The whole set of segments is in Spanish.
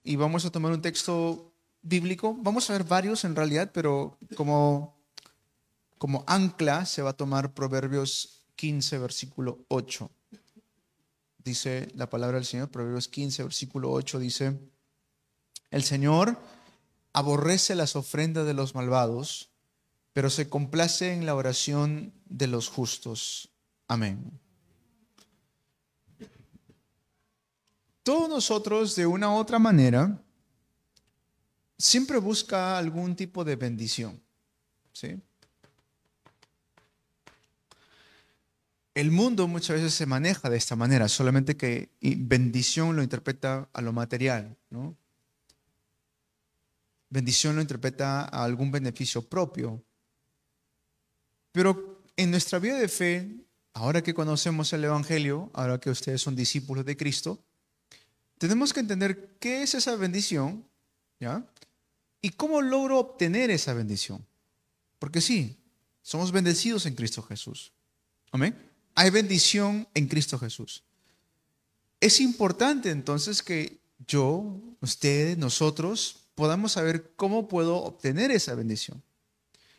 y vamos a tomar un texto bíblico. Vamos a ver varios en realidad, pero como ancla se va a tomar Proverbios 15, versículo 8. Dice la palabra del Señor, Proverbios 15, versículo 8 dice: el Señor aborrece las ofrendas de los malvados, pero se complace en la oración de los justos. Amén. Todos nosotros, de una u otra manera, siempre busca algún tipo de bendición, ¿sí? El mundo muchas veces se maneja de esta manera, solamente que bendición lo interpreta a lo material, ¿no? Bendición lo interpreta a algún beneficio propio. Pero en nuestra vida de fe, ahora que conocemos el Evangelio, ahora que ustedes son discípulos de Cristo, tenemos que entender qué es esa bendición, ¿ya? Y cómo logro obtener esa bendición. Porque sí, somos bendecidos en Cristo Jesús. Amén. Hay bendición en Cristo Jesús. Es importante entonces que yo, ustedes, nosotros podamos saber cómo puedo obtener esa bendición.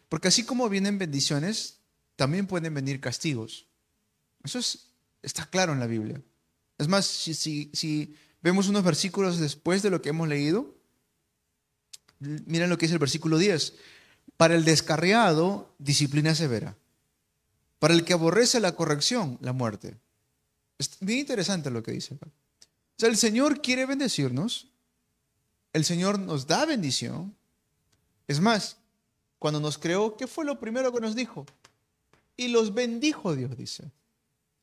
Porque así como vienen bendiciones, también pueden venir castigos. Eso está claro en la Biblia. Es más, si vemos unos versículos después de lo que hemos leído, miren lo que dice el versículo 10. Para el descarriado, disciplina severa. Para el que aborrece la corrección, la muerte. Es bien interesante lo que dice acá. O sea, el Señor quiere bendecirnos. El Señor nos da bendición. Es más, cuando nos creó, ¿qué fue lo primero que nos dijo? Y los bendijo Dios, dice.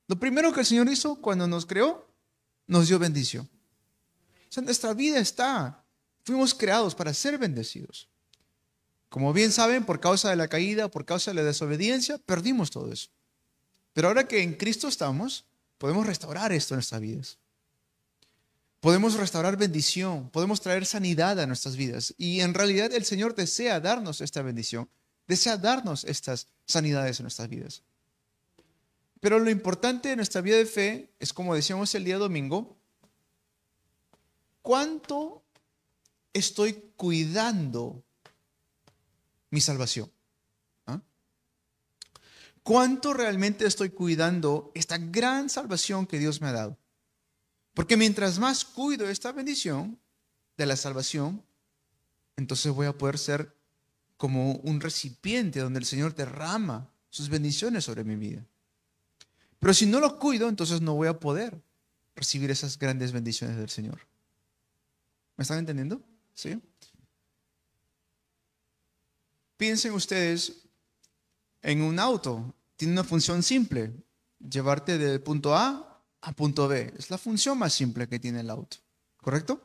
Lo primero que el Señor hizo cuando nos creó, nos dio bendición. O sea, nuestra vida fuimos creados para ser bendecidos. Como bien saben, por causa de la caída, por causa de la desobediencia, perdimos todo eso. Pero ahora que en Cristo estamos, podemos restaurar esto en nuestras vidas. Podemos restaurar bendición, podemos traer sanidad a nuestras vidas. Y en realidad el Señor desea darnos esta bendición, desea darnos estas sanidades en nuestras vidas. Pero lo importante de nuestra vida de fe es, como decíamos el día domingo, ¿cuánto estoy cuidando mi salvación? ¿Ah? ¿Cuánto realmente estoy cuidando esta gran salvación que Dios me ha dado? Porque mientras más cuido esta bendición de la salvación, entonces voy a poder ser como un recipiente donde el Señor derrama sus bendiciones sobre mi vida. Pero si no lo cuido, entonces no voy a poder recibir esas grandes bendiciones del Señor. ¿Me están entendiendo? ¿Sí? Piensen ustedes en un auto. Tiene una función simple: llevarte del punto A a punto B. Es la función más simple que tiene el auto, ¿correcto?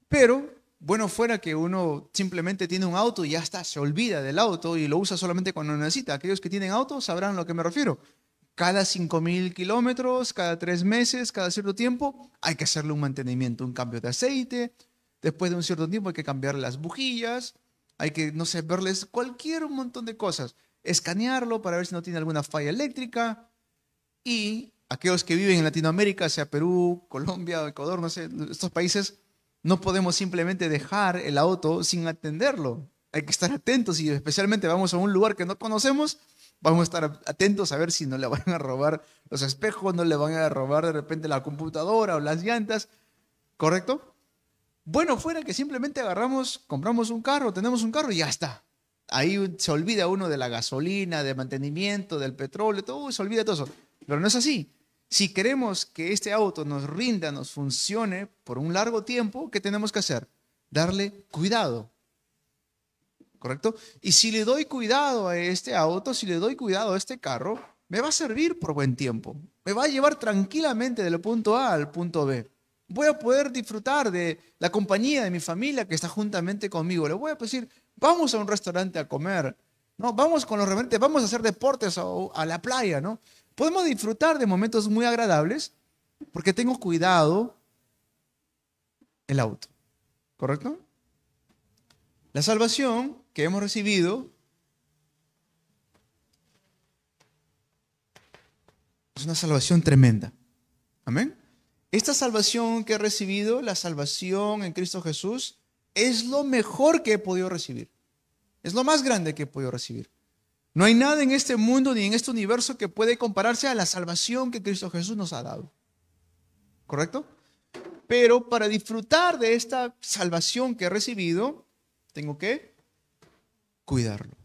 Pero, bueno, fuera que uno simplemente tiene un auto y ya está, se olvida del auto y lo usa solamente cuando necesita. Aquellos que tienen auto sabrán a lo que me refiero. Cada 5.000 kilómetros, cada 3 meses, cada cierto tiempo, hay que hacerle un mantenimiento, un cambio de aceite. Después de un cierto tiempo hay que cambiar las bujillas, hay que, no sé, verles un montón de cosas. Escanearlo para ver si no tiene alguna falla eléctrica. Y aquellos que viven en Latinoamérica, sea Perú, Colombia, Ecuador, no sé, estos países, no podemos simplemente dejar el auto sin atenderlo. Hay que estar atentos, y especialmente vamos a un lugar que no conocemos, vamos a estar atentos a ver si no le van a robar los espejos, no le van a robar de repente la computadora o las llantas, ¿correcto? Bueno, fuera que simplemente agarramos, compramos un carro, tenemos un carro y ya está. Ahí se olvida uno de la gasolina, de mantenimiento, del petróleo, todo se olvida de todo eso. Pero no es así. Si queremos que este auto nos rinda, nos funcione por un largo tiempo, ¿qué tenemos que hacer? Darle cuidado, ¿correcto? Y si le doy cuidado a este auto, si le doy cuidado a este carro, me va a servir por buen tiempo. Me va a llevar tranquilamente del punto A al punto B. Voy a poder disfrutar de la compañía de mi familia que está juntamente conmigo. Le voy a decir, vamos a un restaurante a comer, ¿no? Vamos con los remanentes, vamos a hacer deportes a la playa, ¿no? Podemos disfrutar de momentos muy agradables porque tengo cuidado el auto, ¿correcto? La salvación que hemos recibido es una salvación tremenda. Amén. esta salvación que he recibido, la salvación en Cristo Jesús, es lo mejor que he podido recibir. Es lo más grande que he podido recibir. No hay nada en este mundo ni en este universo que puede compararse a la salvación que Cristo Jesús nos ha dado. ¿Correcto? Pero para disfrutar de esta salvación que he recibido, tengo que cuidarlo.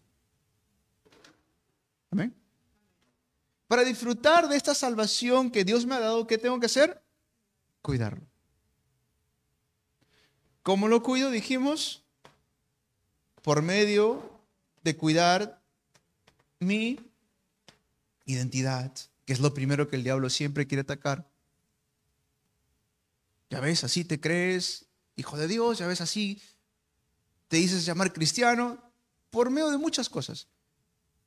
Amén. Para disfrutar de esta salvación que Dios me ha dado, ¿qué tengo que hacer? Cuidarlo. ¿Cómo lo cuido? Dijimos, por medio de cuidar mi identidad, que es lo primero que el diablo siempre quiere atacar. Ya ves, así te crees hijo de Dios, ya ves, así te dices llamar cristiano, por medio de muchas cosas.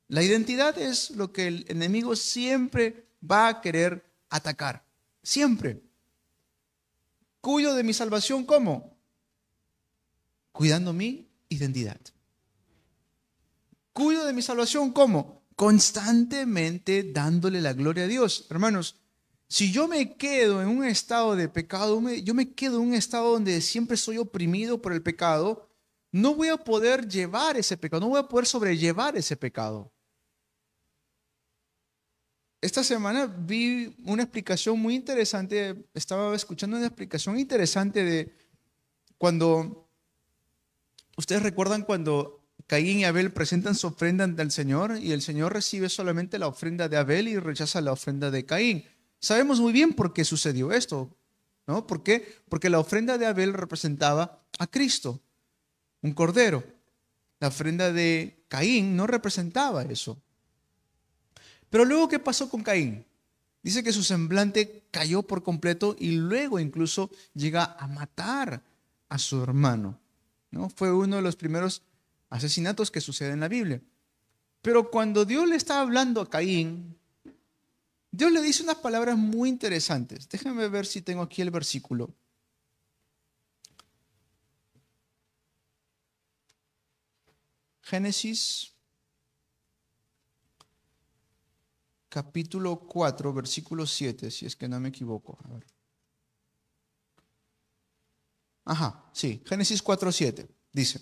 La identidad es lo que el enemigo siempre va a querer atacar. Siempre. ¿Cuido de mi salvación cómo? Cuidando mi identidad. ¿Cuido de mi salvación cómo? Constantemente dándole la gloria a Dios. Hermanos, si yo me quedo en un estado de pecado, yo me quedo en un estado donde siempre soy oprimido por el pecado, no voy a poder llevar ese pecado, no voy a poder sobrellevar ese pecado. Esta semana vi una explicación muy interesante, estaba escuchando una explicación interesante de cuando, ustedes recuerdan cuando Caín y Abel presentan su ofrenda ante el Señor y el Señor recibe solamente la ofrenda de Abel y rechaza la ofrenda de Caín. Sabemos muy bien por qué sucedió esto, ¿no? ¿Por qué? Porque la ofrenda de Abel representaba a Cristo, un cordero. La ofrenda de Caín no representaba eso. Pero luego, ¿qué pasó con Caín? Dice que su semblante cayó por completo y luego incluso llega a matar a su hermano, ¿no? Fue uno de los primeros asesinatos que sucede en la Biblia. Pero cuando Dios le está hablando a Caín, Dios le dice unas palabras muy interesantes. Déjenme ver si tengo aquí el versículo. Génesis capítulo 4, versículo 7, si es que no me equivoco. A ver. Ajá, sí, Génesis 4, 7. Dice,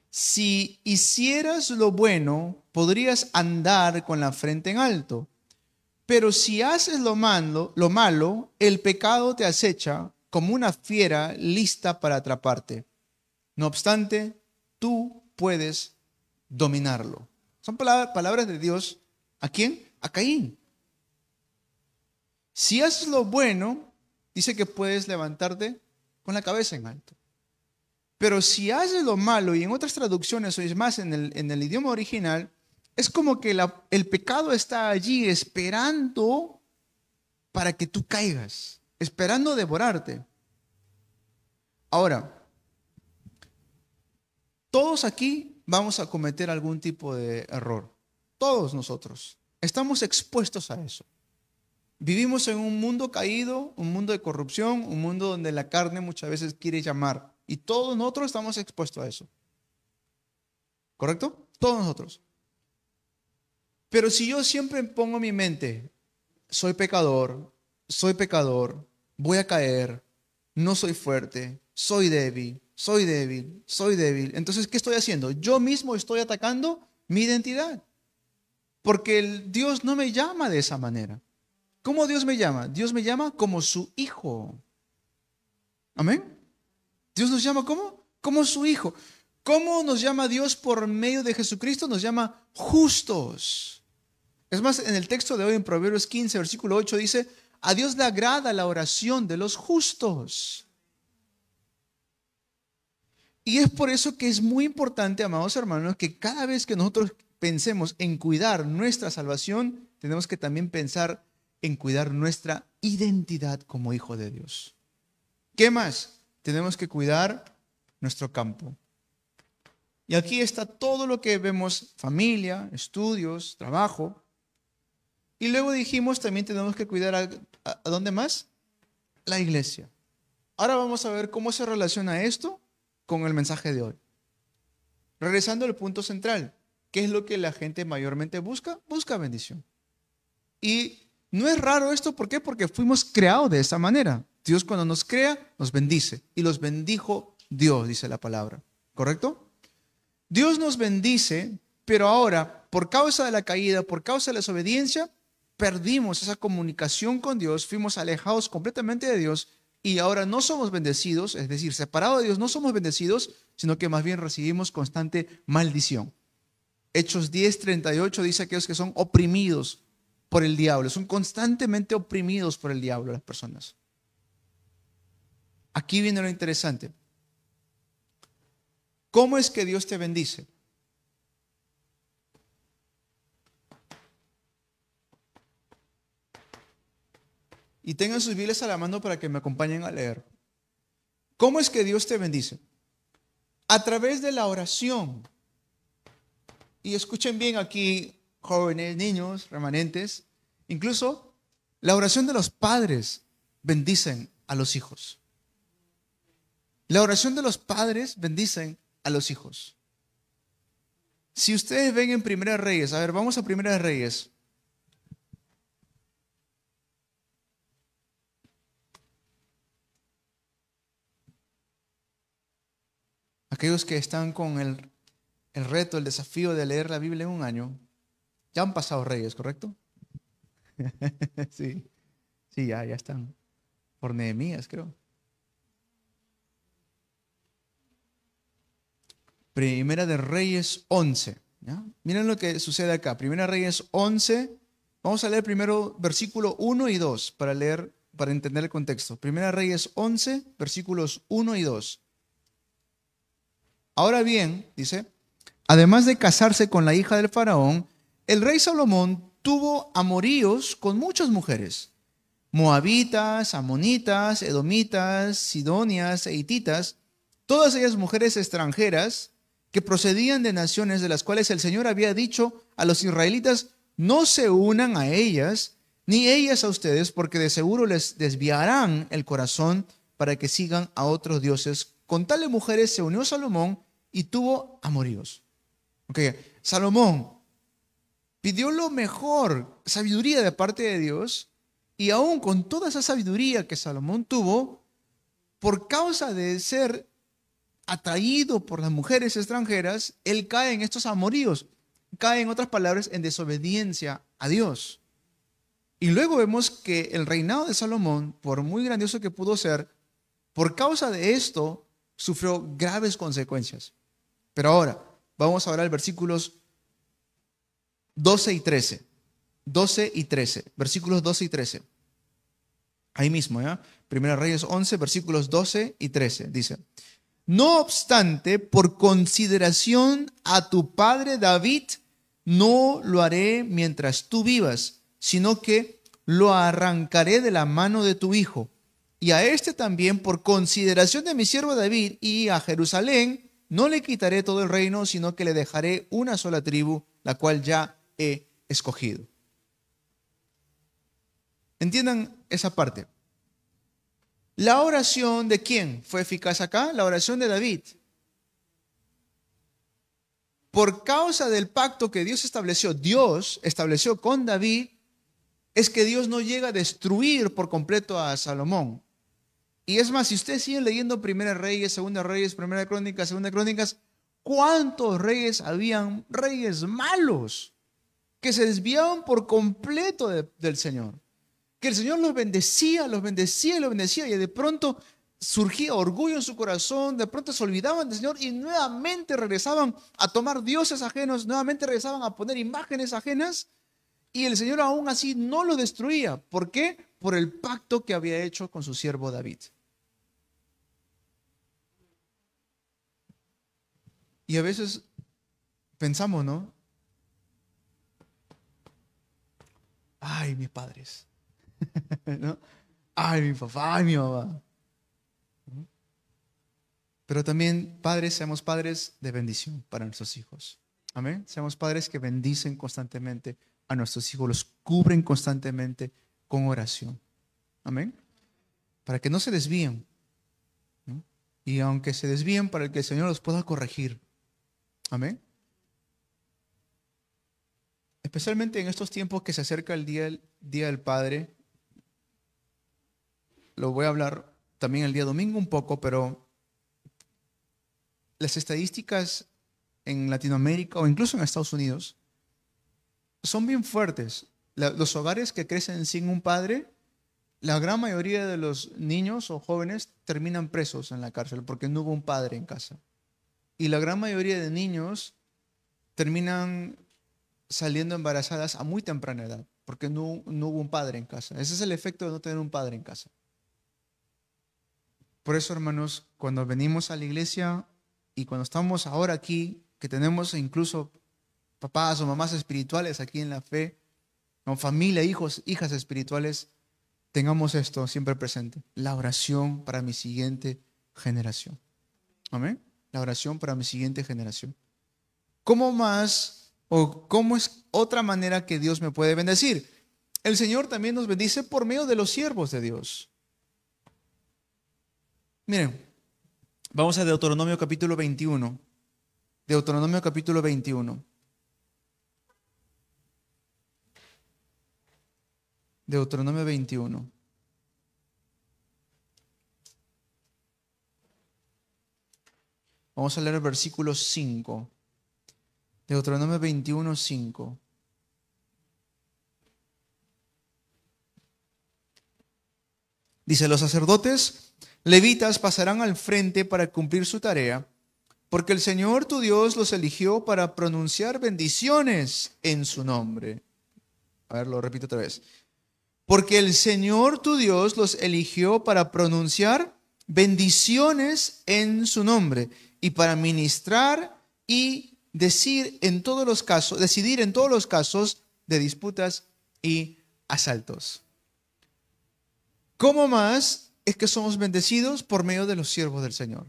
si hicieras lo bueno, podrías andar con la frente en alto. Pero si haces lo malo, el pecado te acecha como una fiera lista para atraparte. No obstante, tú puedes dominarlo. Son palabras de Dios. ¿A quién? A Caín. Si haces lo bueno, dice que puedes levantarte con la cabeza en alto. Pero si haces lo malo, y en otras traducciones, o es más, en el idioma original, es como que el pecado está allí esperando para que tú caigas, esperando devorarte. Ahora, todos aquí vamos a cometer algún tipo de error. Todos nosotros estamos expuestos a eso. Vivimos en un mundo caído, un mundo de corrupción, un mundo donde la carne muchas veces quiere llamar. Y todos nosotros estamos expuestos a eso. ¿Correcto? Todos nosotros. Pero si yo siempre pongo en mi mente, soy pecador, voy a caer, no soy fuerte, soy débil, soy débil, soy débil. Entonces, ¿qué estoy haciendo? Yo mismo estoy atacando mi identidad. Porque Dios no me llama de esa manera. ¿Cómo Dios me llama? Dios me llama como su hijo. ¿Amén? Dios nos llama ¿cómo? Como su hijo. ¿Cómo nos llama Dios por medio de Jesucristo? Nos llama justos. Es más, en el texto de hoy, en Proverbios 15, versículo 8, dice, a Dios le agrada la oración de los justos. Y es por eso que es muy importante, amados hermanos, que cada vez que nosotros pensemos en cuidar nuestra salvación, tenemos que también pensar en cuidar nuestra identidad como hijo de Dios. ¿Qué más? Tenemos que cuidar nuestro campo. Y aquí está todo lo que vemos: familia, estudios, trabajo. Y luego dijimos también tenemos que cuidar ¿a dónde más? La iglesia. Ahora vamos a ver cómo se relaciona esto con el mensaje de hoy. Regresando al punto central, ¿qué es lo que la gente mayormente busca? Busca bendición. Y No es raro esto, ¿por qué? Porque fuimos creados de esa manera. Dios cuando nos crea, nos bendice. Y los bendijo Dios, dice la palabra. ¿Correcto? Dios nos bendice, pero ahora, por causa de la caída, por causa de la desobediencia, perdimos esa comunicación con Dios, fuimos alejados completamente de Dios y ahora no somos bendecidos, es decir, separados de Dios no somos bendecidos, sino que más bien recibimos constante maldición. Hechos 10:38 dice aquellos que son oprimidos por el diablo, son constantemente oprimidos por el diablo las personas. Aquí viene lo interesante. ¿Cómo es que Dios te bendice? Y tengan sus Biblias a la mano para que me acompañen a leer. ¿Cómo es que Dios te bendice? A través de la oración. Y escuchen bien aquí, jóvenes, niños, remanentes, incluso la oración de los padres bendicen a los hijos. La oración de los padres bendicen a los hijos. Si ustedes ven en Primera de Reyes, a ver, vamos a Primera de Reyes. Aquellos que están con el reto, el desafío de leer la Biblia en un año, ya han pasado Reyes, ¿correcto? Sí, sí, ya están. Por Nehemías, creo. Primera de Reyes 11. ¿Ya? Miren lo que sucede acá. Primera de Reyes 11. Vamos a leer primero versículo 1 y 2 para leer, para entender el contexto. Primera de Reyes 11, versículos 1 y 2. Ahora bien, dice, además de casarse con la hija del faraón, el rey Salomón tuvo amoríos con muchas mujeres, moabitas, amonitas, edomitas, sidonias e hititas, todas ellas mujeres extranjeras que procedían de naciones de las cuales el Señor había dicho a los israelitas, no se unan a ellas, ni ellas a ustedes, porque de seguro les desviarán el corazón para que sigan a otros dioses. Con tales mujeres se unió Salomón y tuvo amoríos. Salomón pidió lo mejor, sabiduría de parte de Dios, y aún con toda esa sabiduría que Salomón tuvo, por causa de ser atraído por las mujeres extranjeras, él cae en estos amoríos, cae en otras palabras en desobediencia a Dios. Y luego vemos que el reinado de Salomón, por muy grandioso que pudo ser, por causa de esto, sufrió graves consecuencias. Pero ahora, vamos a hablar versículos 12 y 13. 12 y 13. Versículos 12 y 13. Ahí mismo, ¿ya? Primera Reyes 11, versículos 12 y 13. Dice, no obstante, por consideración a tu padre David, no lo haré mientras tú vivas, sino que lo arrancaré de la mano de tu hijo. Y a este también, por consideración de mi siervo David y a Jerusalén, no le quitaré todo el reino, sino que le dejaré una sola tribu, la cual ya he escogido. Entiendan esa parte. La oración de quién fue eficaz acá? La oración de David. Por causa del pacto que Dios estableció con David, es que Dios no llega a destruir por completo a Salomón. Y es más, si ustedes siguen leyendo Primera Reyes, Segunda Reyes, Primera Crónicas, Segunda Crónicas, ¿cuántos reyes habían? Reyes malos, que se desviaban por completo del Señor. Que el Señor los bendecía y los bendecía, y de pronto surgía orgullo en su corazón, de pronto se olvidaban del Señor y nuevamente regresaban a tomar dioses ajenos, nuevamente regresaban a poner imágenes ajenas, y el Señor aún así no los destruía. ¿Por qué? Por el pacto que había hecho con su siervo David. Y a veces pensamos, ¿no? Ay, mis padres. ¿No? Ay, mi papá, ay, mi mamá. Pero también, padres, seamos padres de bendición para nuestros hijos. Amén. Seamos padres que bendicen constantemente a nuestros hijos, los cubren constantemente con oración. Amén. Para que no se desvíen, ¿no? Y aunque se desvíen, para que el Señor los pueda corregir. Amén. especialmente en estos tiempos que se acerca el Día del Padre. Lo voy a hablar también el día domingo un poco, pero las estadísticas en Latinoamérica o incluso en Estados Unidos son bien fuertes. Los hogares que crecen sin un padre, la gran mayoría de los niños o jóvenes terminan presos en la cárcel porque no hubo un padre en casa. Y la gran mayoría de niños terminan saliendo embarazadas a muy temprana edad porque no hubo un padre en casa. Ese es el efecto de no tener un padre en casa. Por eso, hermanos, cuando venimos a la iglesia y cuando estamos ahora aquí, que tenemos incluso papás o mamás espirituales aquí en la fe, o familia, hijos, hijas espirituales, tengamos esto siempre presente: la oración para mi siguiente generación. Amén. La oración para mi siguiente generación. ¿Cómo más o cómo es otra manera que Dios me puede bendecir? El Señor también nos bendice por medio de los siervos de Dios. Miren, vamos a Deuteronomio capítulo 21. Deuteronomio capítulo 21. Deuteronomio 21. Vamos a leer el versículo 5. Deuteronomio 21, 5. Dice: los sacerdotes levitas pasarán al frente para cumplir su tarea, porque el Señor tu Dios los eligió para pronunciar bendiciones en su nombre. A ver, lo repito otra vez. Porque el Señor tu Dios los eligió para pronunciar bendiciones en su nombre y para ministrar y decidir en todos los casos de disputas y asaltos. ¿Cómo más es que somos bendecidos? Por medio de los siervos del Señor.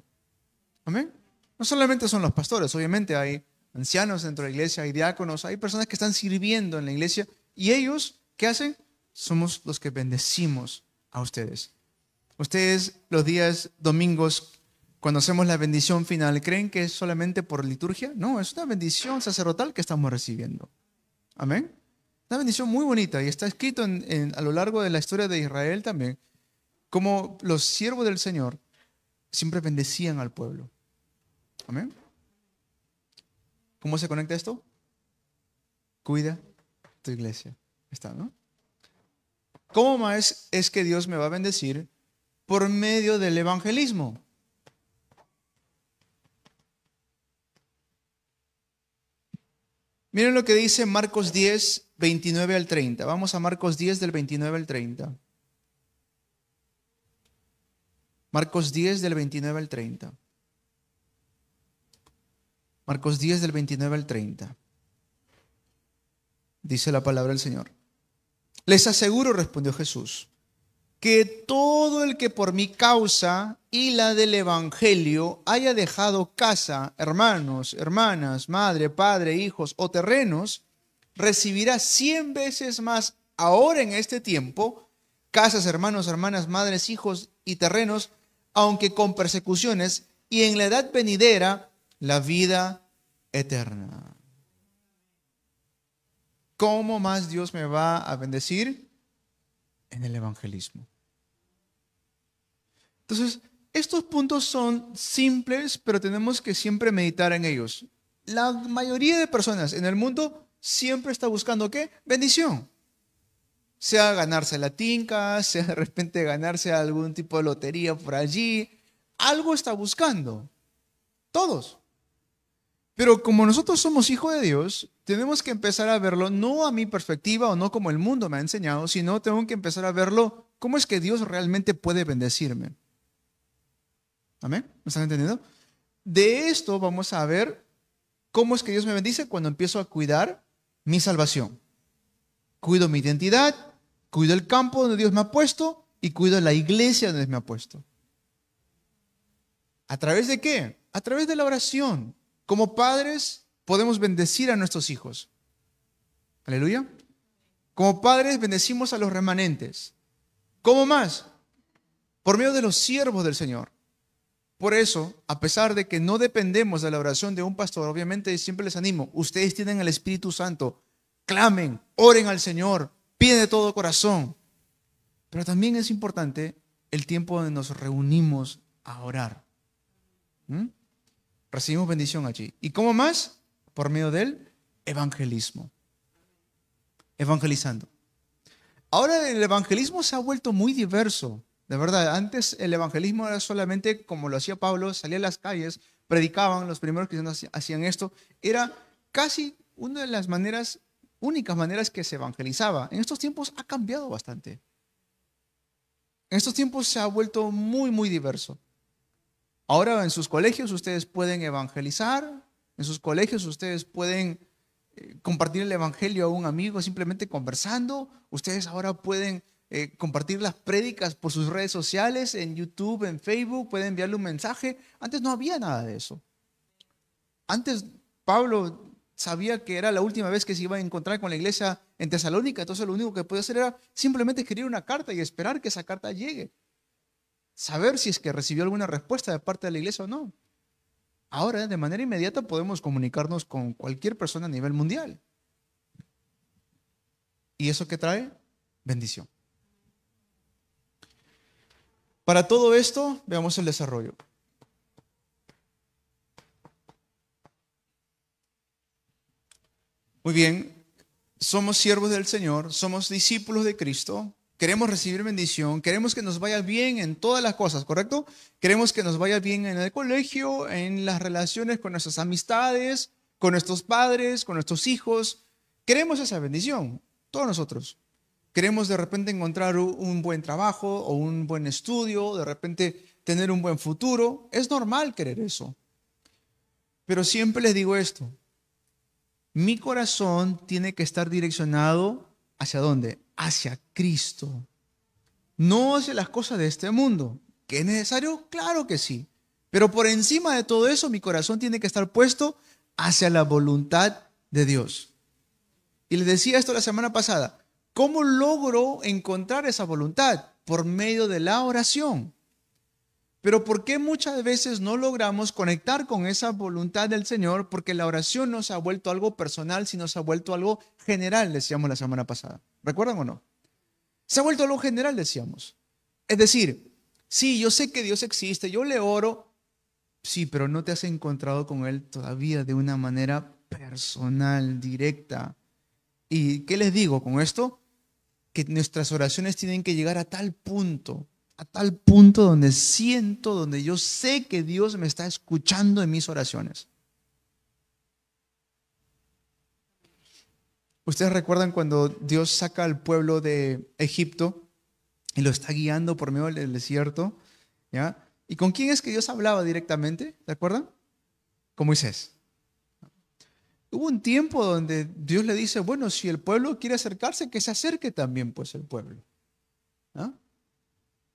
Amén. No solamente son los pastores, obviamente hay ancianos dentro de la iglesia, hay diáconos, hay personas que están sirviendo en la iglesia y ellos, ¿qué hacen? Somos los que bendecimos a ustedes. Ustedes los días domingos, cuando hacemos la bendición final, ¿creen que es solamente por liturgia? No, es una bendición sacerdotal que estamos recibiendo. Amén. Una bendición muy bonita y está escrito a lo largo de la historia de Israel también, como los siervos del Señor siempre bendecían al pueblo. Amén. ¿Cómo se conecta esto? Cuida tu iglesia. Está, ¿no? ¿Cómo más es que Dios me va a bendecir? Por medio del evangelismo. Miren lo que dice Marcos 10, 29 al 30. Vamos a Marcos 10 del 29 al 30. Marcos 10 del 29 al 30. Marcos 10 del 29 al 30. Dice la palabra del Señor. Les aseguro, respondió Jesús, que todo el que por mi causa y la del evangelio haya dejado casa, hermanos, hermanas, madre, padre, hijos o terrenos, recibirá 100 veces más ahora en este tiempo, casas, hermanos, hermanas, madres, hijos y terrenos, aunque con persecuciones, y en la edad venidera la vida eterna. ¿Cómo más Dios me va a bendecir? En el evangelismo. Entonces, estos puntos son simples, pero tenemos que siempre meditar en ellos. La mayoría de personas en el mundo siempre está buscando ¿qué? Bendición. Sea ganarse la tinca, sea de repente ganarse algún tipo de lotería por allí. Algo está buscando. Todos. Pero como nosotros somos hijos de Dios, tenemos que empezar a verlo no a mi perspectiva o no como el mundo me ha enseñado, sino tengo que empezar a verlo cómo es que Dios realmente puede bendecirme. ¿Amén? ¿Me están entendiendo? De esto vamos a ver cómo es que Dios me bendice cuando empiezo a cuidar mi salvación. Cuido mi identidad, cuido el campo donde Dios me ha puesto y cuido la iglesia donde me ha puesto. ¿A través de qué? A través de la oración. Como padres podemos bendecir a nuestros hijos. Aleluya. Como padres bendecimos a los remanentes. ¿Cómo más? Por medio de los siervos del Señor. Por eso, a pesar de que no dependemos de la oración de un pastor, obviamente siempre les animo, ustedes tienen el Espíritu Santo. clamen, oren al Señor, piden de todo corazón. Pero también es importante el tiempo donde nos reunimos a orar. Recibimos bendición allí. ¿Y cómo más? Por medio del evangelismo. Evangelizando. Ahora el evangelismo se ha vuelto muy diverso. De verdad, antes el evangelismo era solamente como lo hacía Pablo, salía a las calles, predicaban, los primeros cristianos hacían esto. Era casi una de las únicas maneras que se evangelizaba. En estos tiempos ha cambiado bastante. En estos tiempos se ha vuelto muy, muy diverso. Ahora en sus colegios ustedes pueden evangelizar, en sus colegios ustedes pueden compartir el evangelio a un amigo simplemente conversando. Ustedes ahora pueden compartir las prédicas por sus redes sociales, en YouTube, en Facebook, pueden enviarle un mensaje. Antes no había nada de eso. Antes Pablo sabía que era la última vez que se iba a encontrar con la iglesia en Tesalónica, entonces lo único que podía hacer era simplemente escribir una carta y esperar que esa carta llegue. Saber si es que recibió alguna respuesta de parte de la iglesia o no. Ahora, de manera inmediata, podemos comunicarnos con cualquier persona a nivel mundial. ¿Y eso qué trae? Bendición. Para todo esto, veamos el desarrollo. Muy bien, somos siervos del Señor, somos discípulos de Cristo, queremos recibir bendición, queremos que nos vaya bien en todas las cosas, ¿correcto? Queremos que nos vaya bien en el colegio, en las relaciones con nuestras amistades, con nuestros padres, con nuestros hijos. Queremos esa bendición, todos nosotros. Queremos de repente encontrar un buen trabajo o un buen estudio, de repente tener un buen futuro. Es normal querer eso. Pero siempre les digo esto. Mi corazón tiene que estar direccionado ¿hacia dónde? Hacia Cristo. No hacia las cosas de este mundo. ¿Que es necesario? Claro que sí. Pero por encima de todo eso, mi corazón tiene que estar puesto hacia la voluntad de Dios. Y les decía esto la semana pasada. ¿Cómo logro encontrar esa voluntad? Por medio de la oración. Pero ¿por qué muchas veces no logramos conectar con esa voluntad del Señor? Porque la oración no se ha vuelto algo personal, sino se ha vuelto algo general, decíamos la semana pasada. ¿Recuerdan o no? Se ha vuelto algo general, decíamos. Es decir, sí, yo sé que Dios existe, yo le oro, sí, pero no te has encontrado con Él todavía de una manera personal, directa. ¿Y qué les digo con esto? Que nuestras oraciones tienen que llegar a tal punto donde siento, donde yo sé que Dios me está escuchando en mis oraciones. ¿Ustedes recuerdan cuando Dios saca al pueblo de Egipto y lo está guiando por medio del desierto? ¿Ya? ¿Y con quién es que Dios hablaba directamente? ¿Se acuerdan? Con Moisés. Hubo un tiempo donde Dios le dice, bueno, si el pueblo quiere acercarse, que se acerque también pues el pueblo. ¿Ah?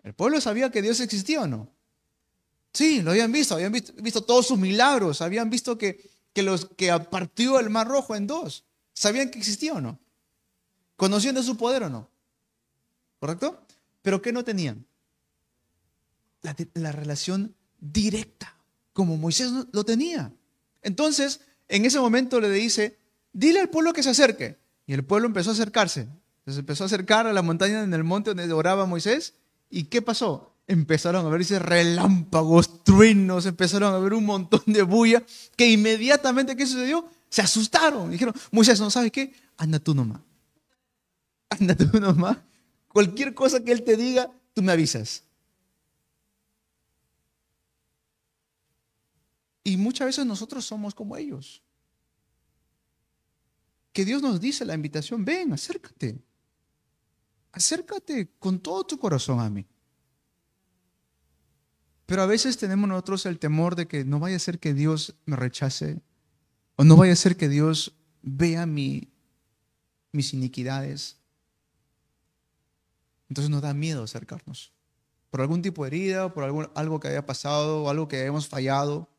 ¿El pueblo sabía que Dios existía o no? Sí, lo habían visto todos sus milagros, habían visto que partió el Mar Rojo en dos. ¿Sabían que existía o no? ¿Conocían de su poder o no? ¿Correcto? Pero ¿qué no tenían? La relación directa, como Moisés lo tenía. Entonces, en ese momento le dice, dile al pueblo que se acerque. Y el pueblo empezó a acercarse. Entonces empezó a acercar a la montaña en el monte donde oraba Moisés. ¿Y qué pasó? Empezaron a verse relámpagos, truenos, empezaron a ver un montón de bulla, que inmediatamente, ¿qué sucedió? Se asustaron. Dijeron, Moisés, ¿no sabes qué? Anda tú nomás. Anda tú nomás. Cualquier cosa que él te diga, tú me avisas. Y muchas veces nosotros somos como ellos. Que Dios nos dice la invitación, ven, acércate. Acércate con todo tu corazón a mí. Pero a veces tenemos nosotros el temor de que no vaya a ser que Dios me rechace, o no vaya a ser que Dios vea mis iniquidades. Entonces nos da miedo acercarnos. Por algún tipo de herida, por algo que haya pasado, o algo que hayamos fallado,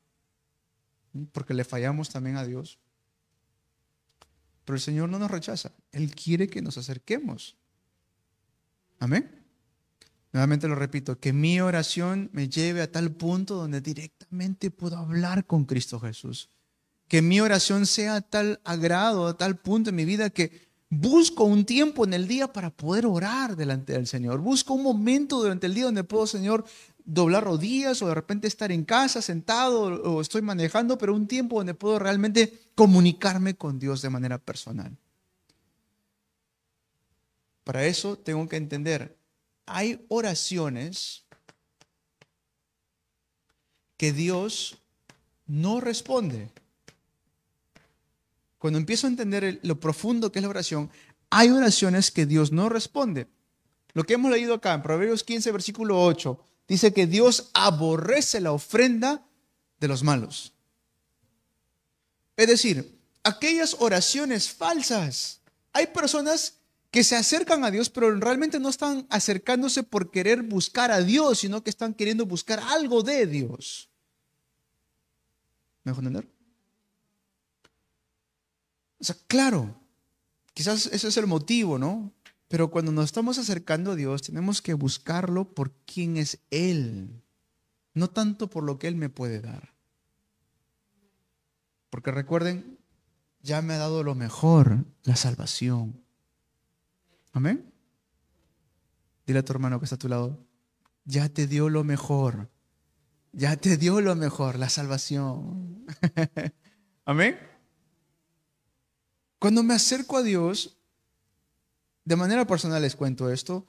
porque le fallamos también a Dios. Pero el Señor no nos rechaza. Él quiere que nos acerquemos. Amén. Nuevamente lo repito, que mi oración me lleve a tal punto donde directamente puedo hablar con Cristo Jesús. Que mi oración sea a tal agrado, a tal punto en mi vida que Busco un tiempo en el día para poder orar delante del Señor. Busco un momento durante el día donde puedo, Señor, doblar rodillas o de repente estar en casa sentado o estoy manejando, pero un tiempo donde puedo realmente comunicarme con Dios de manera personal. Para eso tengo que entender, hay oraciones que Dios no responde. Cuando empiezo a entender lo profundo que es la oración, hay oraciones que Dios no responde. Lo que hemos leído acá en Proverbios 15, versículo 8, dice que Dios aborrece la ofrenda de los malos. Es decir, aquellas oraciones falsas. Hay personas que se acercan a Dios, pero realmente no están acercándose por querer buscar a Dios, sino que están queriendo buscar algo de Dios. ¿Me dejo entender? O sea, claro, quizás ese es el motivo, ¿no? Pero cuando nos estamos acercando a Dios, tenemos que buscarlo por quién es Él, no tanto por lo que Él me puede dar. Porque recuerden, ya me ha dado lo mejor, la salvación. Amén. Dile a tu hermano que está a tu lado, ya te dio lo mejor. Ya te dio lo mejor, la salvación. Amén. Cuando me acerco a Dios, de manera personal les cuento esto,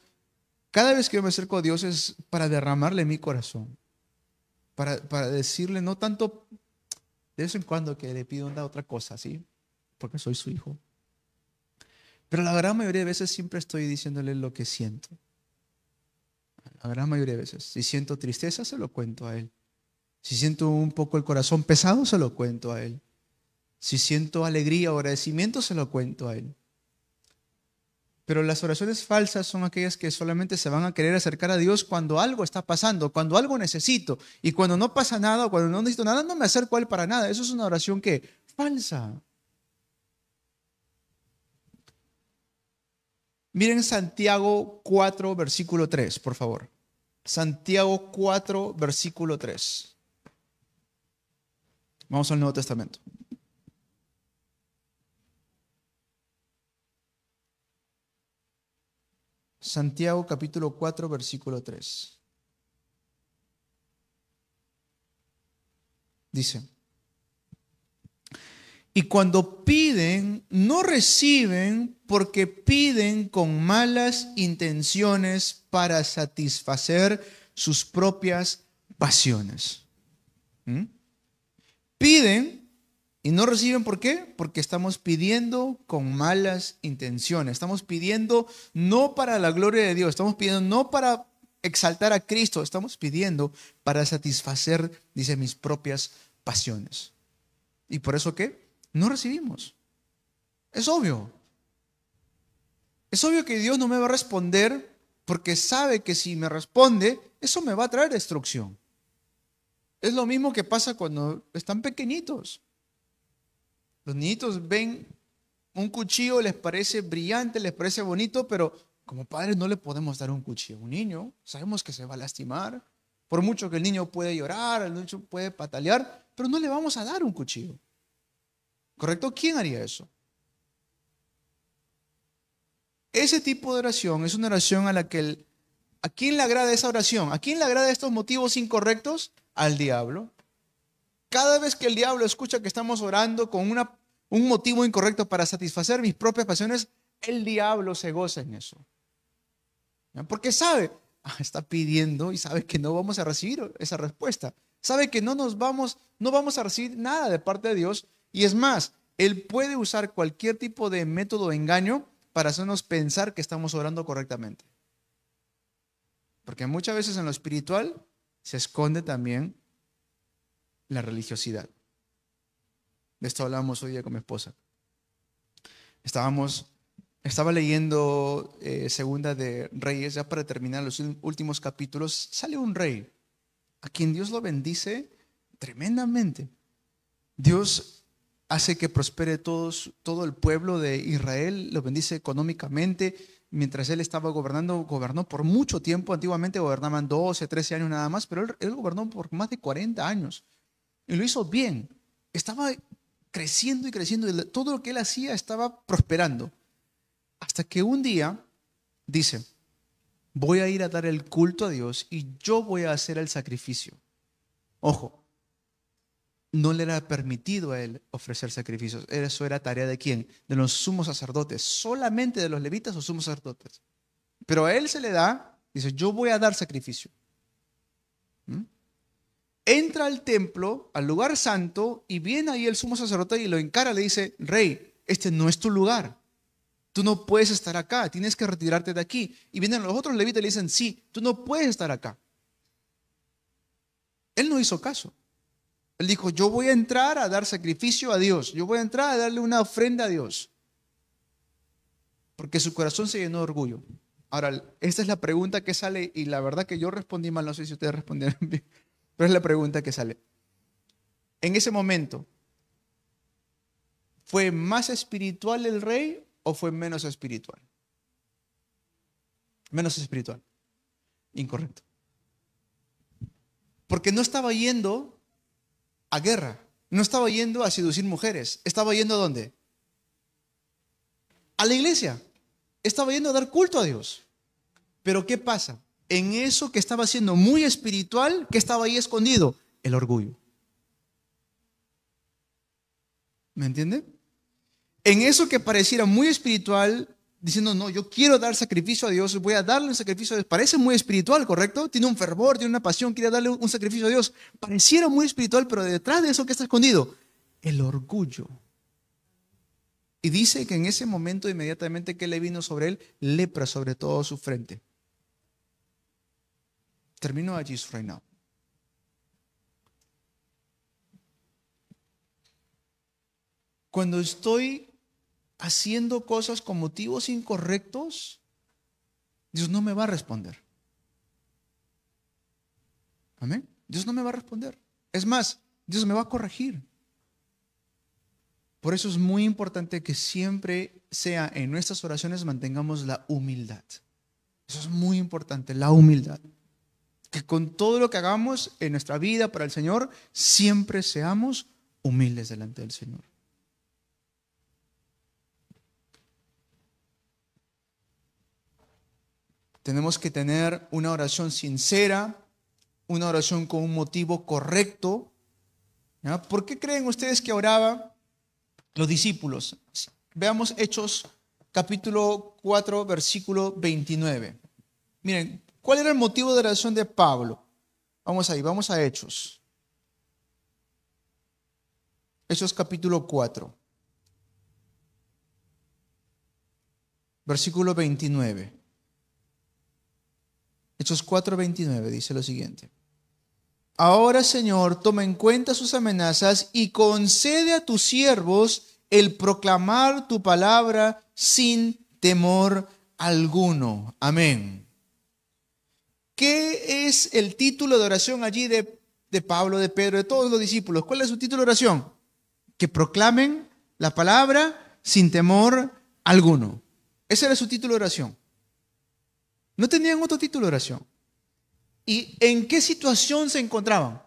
cada vez que yo me acerco a Dios es para derramarle mi corazón. Para decirle, no tanto de vez en cuando que le pido una otra cosa, ¿sí? Porque soy su hijo. Pero la gran mayoría de veces siempre estoy diciéndole lo que siento. La gran mayoría de veces. Si siento tristeza, se lo cuento a Él. Si siento un poco el corazón pesado, se lo cuento a Él. Si siento alegría o agradecimiento, se lo cuento a Él. Pero las oraciones falsas son aquellas que solamente se van a querer acercar a Dios cuando algo está pasando, cuando algo necesito. Y cuando no pasa nada o cuando no necesito nada, no me acerco a Él para nada. Eso es una oración que falsa. Miren Santiago 4, versículo 3, por favor. Santiago 4, versículo 3. Vamos al Nuevo Testamento. Santiago capítulo 4, versículo 3. Dice, y cuando piden, no reciben porque piden con malas intenciones para satisfacer sus propias pasiones. Piden y no reciben, ¿por qué? Porque estamos pidiendo con malas intenciones. Estamos pidiendo no para la gloria de Dios, estamos pidiendo no para exaltar a Cristo, estamos pidiendo para satisfacer, dice, mis propias pasiones. ¿Y por eso qué? No recibimos. Es obvio. Es obvio que Dios no me va a responder porque sabe que si me responde, eso me va a traer destrucción. Es lo mismo que pasa cuando están pequeñitos. Los niñitos ven un cuchillo, les parece brillante, les parece bonito, pero como padres no le podemos dar un cuchillo a un niño. Sabemos que se va a lastimar. Por mucho que el niño puede llorar, el niño puede patalear, pero no le vamos a dar un cuchillo. ¿Correcto? ¿Quién haría eso? Ese tipo de oración es una oración a la que ¿a quién le agrada esa oración? ¿A quién le agrada estos motivos incorrectos? Al diablo. Cada vez que el diablo escucha que estamos orando con un motivo incorrecto para satisfacer mis propias pasiones, el diablo se goza en eso. Porque sabe, está pidiendo y sabe que no vamos a recibir esa respuesta. Sabe que no vamos a recibir nada de parte de Dios. Y es más, Él puede usar cualquier tipo de método de engaño para hacernos pensar que estamos orando correctamente. Porque muchas veces en lo espiritual se esconde también la religiosidad. De esto hablamos hoy día con mi esposa. Estaba leyendo Segunda de Reyes, ya para terminar los últimos capítulos. Sale un rey a quien Dios lo bendice tremendamente. Dios hace que prospere todo el pueblo de Israel, lo bendice económicamente. Mientras él estaba gobernando, gobernó por mucho tiempo. Antiguamente gobernaban 12, 13 años nada más, pero él gobernó por más de 40 años. Y lo hizo bien. Estaba creciendo y creciendo. Todo lo que él hacía estaba prosperando. Hasta que un día dice, voy a ir a dar el culto a Dios y yo voy a hacer el sacrificio. Ojo, no le era permitido a él ofrecer sacrificios. Eso era tarea de quién? De los sumos sacerdotes. Solamente de los levitas o sumos sacerdotes. Pero a él se le da, dice, yo voy a dar sacrificio. ¿Mm? Entra al templo, al lugar santo, y viene ahí el sumo sacerdote y lo encara, le dice, rey, este no es tu lugar. Tú no puedes estar acá, tienes que retirarte de aquí. Y vienen los otros levitas y le dicen, sí, tú no puedes estar acá. Él no hizo caso. Él dijo, yo voy a entrar a dar sacrificio a Dios. Yo voy a entrar a darle una ofrenda a Dios. Porque su corazón se llenó de orgullo. Ahora, esta es la pregunta que sale, y la verdad que yo respondí mal, no sé si ustedes respondieron bien, pero es la pregunta que sale. En ese momento, ¿fue más espiritual el rey o fue menos espiritual? Menos espiritual. Incorrecto. Porque no estaba yendo a guerra, no estaba yendo a seducir mujeres, estaba yendo ¿a dónde? A la iglesia, estaba yendo a dar culto a Dios. Pero ¿qué pasa? En eso que estaba siendo muy espiritual, ¿qué estaba ahí escondido? El orgullo. ¿Me entiende? En eso que pareciera muy espiritual, diciendo, no, yo quiero dar sacrificio a Dios, voy a darle un sacrificio a Dios. Parece muy espiritual, ¿correcto? Tiene un fervor, tiene una pasión, quiere darle un sacrificio a Dios. Pareciera muy espiritual, pero detrás de eso, ¿qué está escondido? El orgullo. Y dice que en ese momento, inmediatamente que le vino sobre él, lepra sobre todo su frente. Termino allí su reinado. Cuando estoy haciendo cosas con motivos incorrectos, Dios no me va a responder. Amén. Dios no me va a responder. Es más, Dios me va a corregir. Por eso es muy importante que siempre sea en nuestras oraciones mantengamos la humildad. Eso es muy importante, la humildad. Que con todo lo que hagamos en nuestra vida para el Señor, siempre seamos humildes delante del Señor. Tenemos que tener una oración sincera, una oración con un motivo correcto. ¿Ya? ¿Por qué creen ustedes que oraban los discípulos? Veamos Hechos capítulo 4, versículo 29. Miren, ¿cuál era el motivo de la oración de Pablo? Vamos ahí, vamos a Hechos. Hechos capítulo 4, versículo 29. Hechos 4, 29 dice lo siguiente. Ahora, Señor, toma en cuenta sus amenazas y concede a tus siervos el proclamar tu palabra sin temor alguno. Amén. ¿Qué es el título de oración allí de Pablo, de Pedro, de todos los discípulos? ¿Cuál es su título de oración? Que proclamen la palabra sin temor alguno. Ese era su título de oración. No tenían otro título de oración. ¿Y en qué situación se encontraban?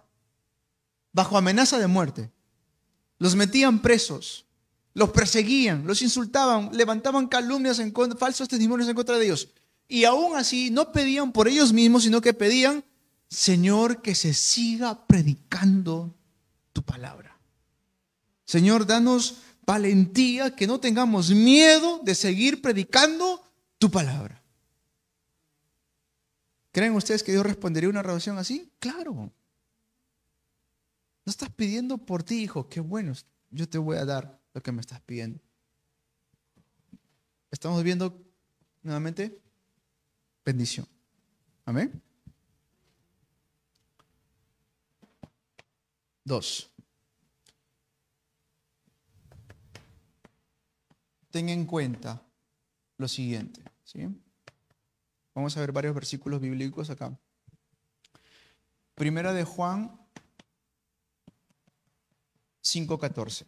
Bajo amenaza de muerte. Los metían presos, los perseguían, los insultaban, levantaban calumnias, falsos testimonios en contra de ellos. Y aún así no pedían por ellos mismos, sino que pedían, Señor, que se siga predicando tu palabra. Señor, danos valentía, que no tengamos miedo de seguir predicando tu palabra. ¿Creen ustedes que Dios respondería una oración así? Claro. No estás pidiendo por ti, hijo. Qué bueno, yo te voy a dar lo que me estás pidiendo. Estamos viendo nuevamente bendición. Amén. 2. Ten en cuenta lo siguiente, ¿sí? Vamos a ver varios versículos bíblicos acá. Primera de Juan 5:14.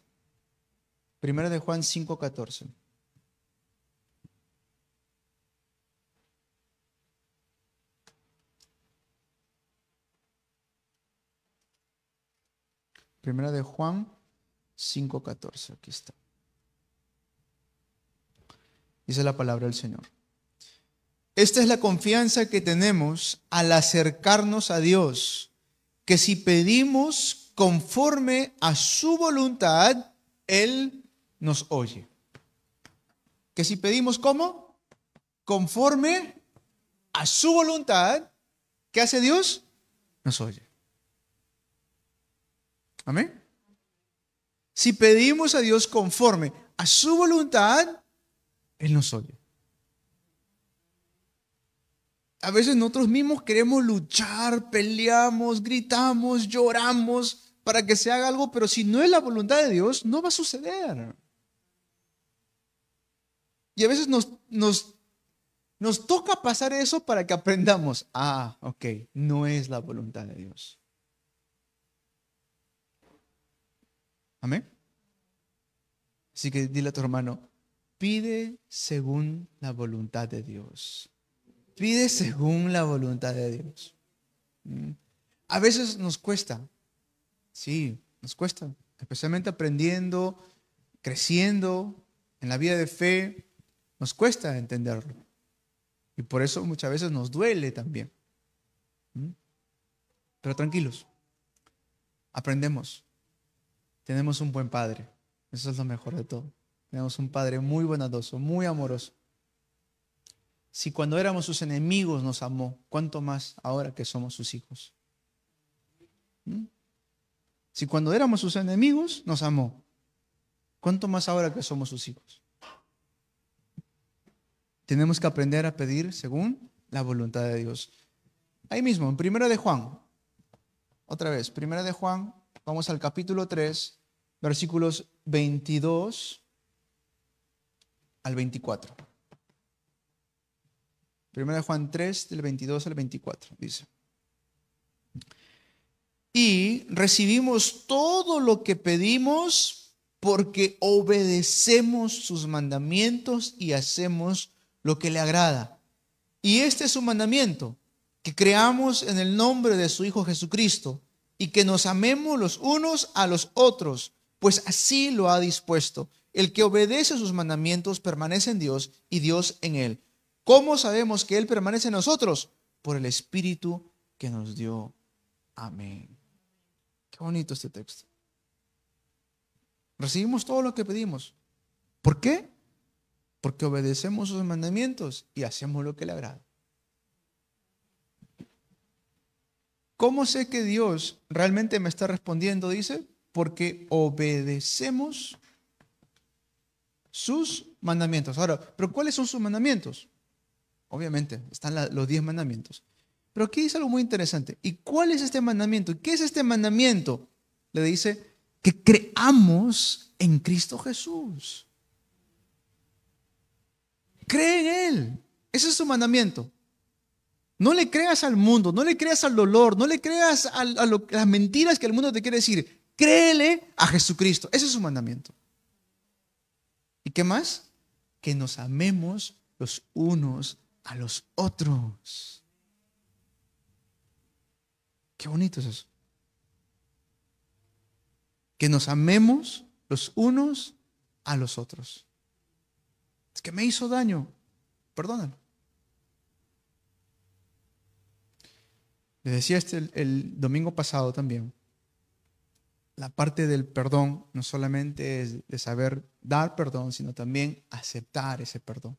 Primera de Juan 5:14. Primera de Juan 5:14. Aquí está. Dice la palabra del Señor. Esta es la confianza que tenemos al acercarnos a Dios, que si pedimos conforme a su voluntad, Él nos oye. Que si pedimos ¿cómo? Conforme a su voluntad, ¿qué hace Dios? Nos oye. Amén. Si pedimos a Dios conforme a su voluntad, Él nos oye. A veces nosotros mismos queremos luchar, peleamos, gritamos, lloramos para que se haga algo, pero si no es la voluntad de Dios, no va a suceder. Y a veces nos toca pasar eso para que aprendamos. Ok, no es la voluntad de Dios. Amén. Así que dile a tu hermano, pide según la voluntad de Dios. Pide según la voluntad de Dios. A veces nos cuesta. Sí, nos cuesta. Especialmente aprendiendo, creciendo en la vida de fe. Nos cuesta entenderlo. Y por eso muchas veces nos duele también. Pero tranquilos. Aprendemos. Tenemos un buen Padre. Eso es lo mejor de todo. Tenemos un Padre muy bondadoso, muy amoroso. Si cuando éramos sus enemigos nos amó, ¿cuánto más ahora que somos sus hijos? Si cuando éramos sus enemigos nos amó, ¿cuánto más ahora que somos sus hijos? Tenemos que aprender a pedir según la voluntad de Dios. Ahí mismo, en 1 de Juan, otra vez, 1 de Juan, vamos al capítulo 3, versículos 22 al 24. 1 de Juan 3, del 22 al 24, dice. Y recibimos todo lo que pedimos porque obedecemos sus mandamientos y hacemos lo que le agrada. Y este es su mandamiento, que creamos en el nombre de su Hijo Jesucristo y que nos amemos los unos a los otros, pues así lo ha dispuesto. El que obedece sus mandamientos permanece en Dios y Dios en él. ¿Cómo sabemos que Él permanece en nosotros? Por el Espíritu que nos dio. Amén. Qué bonito este texto. Recibimos todo lo que pedimos. ¿Por qué? Porque obedecemos sus mandamientos y hacemos lo que le agrada. ¿Cómo sé que Dios realmente me está respondiendo? Dice, porque obedecemos sus mandamientos. Ahora, ¿pero cuáles son sus mandamientos? Obviamente, están los 10 mandamientos. Pero aquí dice algo muy interesante. ¿Y cuál es este mandamiento? ¿Qué es este mandamiento? Le dice que creamos en Cristo Jesús. Cree en Él. Ese es su mandamiento. No le creas al mundo, no le creas al dolor, no le creas a las mentiras que el mundo te quiere decir. Créele a Jesucristo. Ese es su mandamiento. ¿Y qué más? Que nos amemos los unos a los otros. Qué bonito es eso. Que nos amemos los unos a los otros. Es que me hizo daño. Perdónalo. Les decía el domingo pasado también. La parte del perdón no solamente es de saber dar perdón, sino también aceptar ese perdón.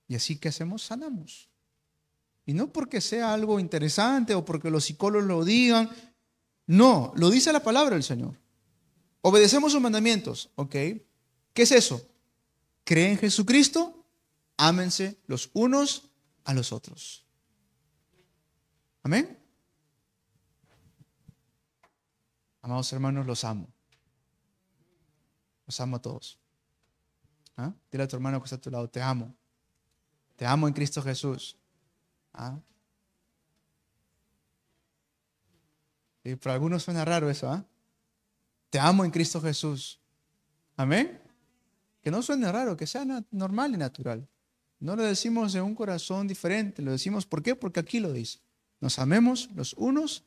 Y así que hacemos, sanamos. Y no porque sea algo interesante o porque los psicólogos lo digan. No, lo dice la palabra del Señor. Obedecemos sus mandamientos, ¿ok? ¿Qué es eso? Creen en Jesucristo, ámense los unos a los otros. Amén. Amados hermanos, los amo. Los amo a todos. ¿Ah? Dile a tu hermano que está a tu lado, te amo. Te amo en Cristo Jesús. ¿Ah? Y para algunos suena raro eso, ¿ah? Te amo en Cristo Jesús. Amén. Que no suene raro, que sea normal y natural. No lo decimos de un corazón diferente, lo decimos ¿por qué? Porque aquí lo dice. Nos amemos los unos